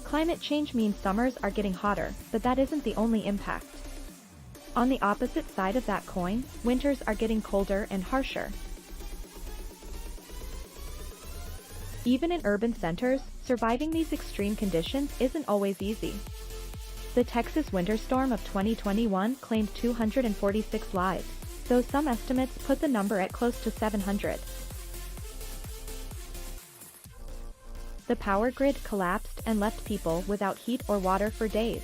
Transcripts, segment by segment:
Climate change means summers are getting hotter, but that isn't the only impact. On the opposite side of that coin, winters are getting colder and harsher. Even in urban centers, surviving these extreme conditions isn't always easy. The Texas winter storm of 2021 claimed 246 lives, though some estimates put the number at close to 700. The power grid collapsed and left people without heat or water for days.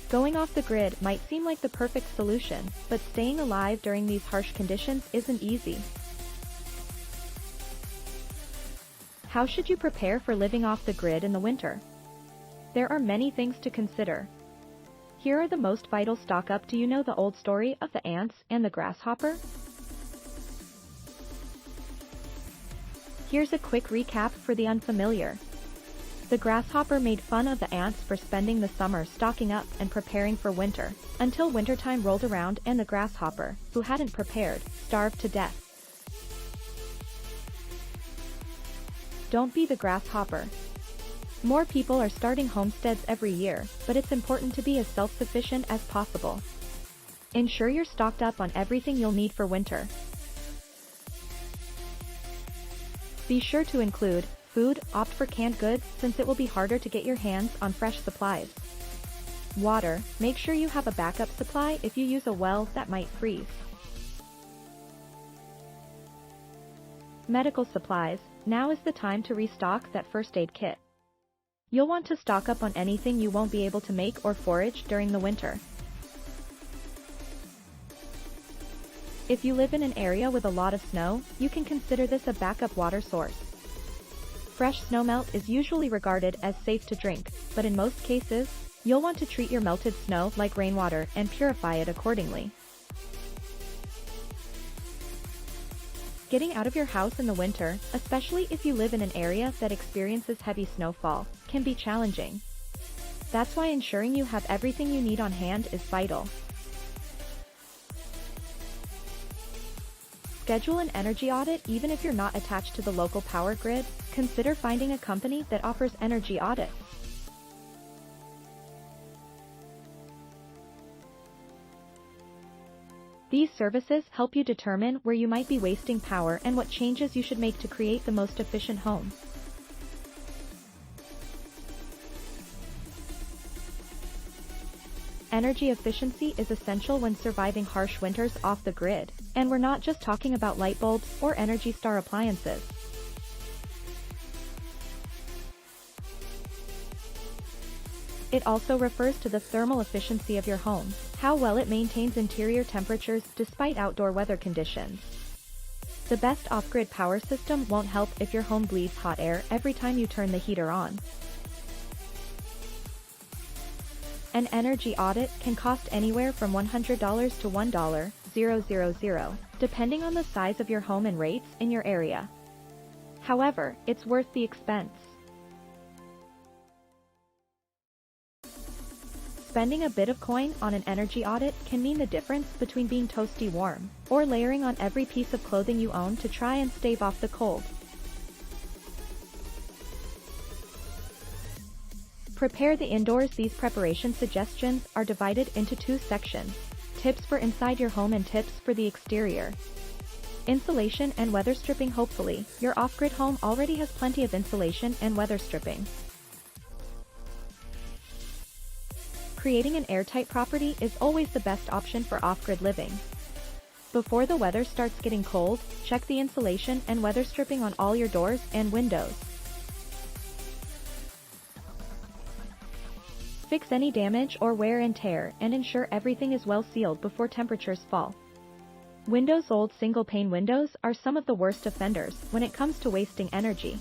Going off the grid might seem like the perfect solution, but staying alive during these harsh conditions isn't easy. How should you prepare for living off the grid in the winter? There are many things to consider. Here are the most vital stock up. Do you know the old story of the ants and the grasshopper? Here's a quick recap for the unfamiliar. The grasshopper made fun of the ants for spending the summer stocking up and preparing for winter, until wintertime rolled around and the grasshopper, who hadn't prepared, starved to death. Don't be the grasshopper. More people are starting homesteads every year, but it's important to be as self-sufficient as possible. Ensure you're stocked up on everything you'll need for winter. Be sure to include food. Opt for canned goods since it will be harder to get your hands on fresh supplies. Water. Make sure you have a backup supply if you use a well that might freeze. Medical supplies. Now is the time to restock that first aid kit. You'll want to stock up on anything you won't be able to make or forage during the winter. If you live in an area with a lot of snow, you can consider this a backup water source. Fresh snowmelt is usually regarded as safe to drink, but in most cases, you'll want to treat your melted snow like rainwater and purify it accordingly. Getting out of your house in the winter, especially if you live in an area that experiences heavy snowfall, can be challenging. That's why ensuring you have everything you need on hand is vital. Schedule an energy audit. Even if you're not attached to the local power grid, consider finding a company that offers energy audits. These services help you determine where you might be wasting power and what changes you should make to create the most efficient home. Energy efficiency is essential when surviving harsh winters off the grid, and we're not just talking about light bulbs or Energy Star appliances. It also refers to the thermal efficiency of your home, how well it maintains interior temperatures despite outdoor weather conditions. The best off-grid power system won't help if your home bleeds hot air every time you turn the heater on. An energy audit can cost anywhere from $100 to $1,000, depending on the size of your home and rates in your area. However, it's worth the expense. Spending a bit of coin on an energy audit can mean the difference between being toasty warm, or layering on every piece of clothing you own to try and stave off the cold. Prepare the indoors. These preparation suggestions are divided into two sections: tips for inside your home and tips for the exterior. Insulation and weather stripping. Hopefully, your off-grid home already has plenty of insulation and weather stripping. Creating an airtight property is always the best option for off-grid living. Before the weather starts getting cold, check the insulation and weather stripping on all your doors and windows. Fix any damage or wear and tear and ensure everything is well sealed before temperatures fall. Windows. Old single-pane windows are some of the worst offenders when it comes to wasting energy.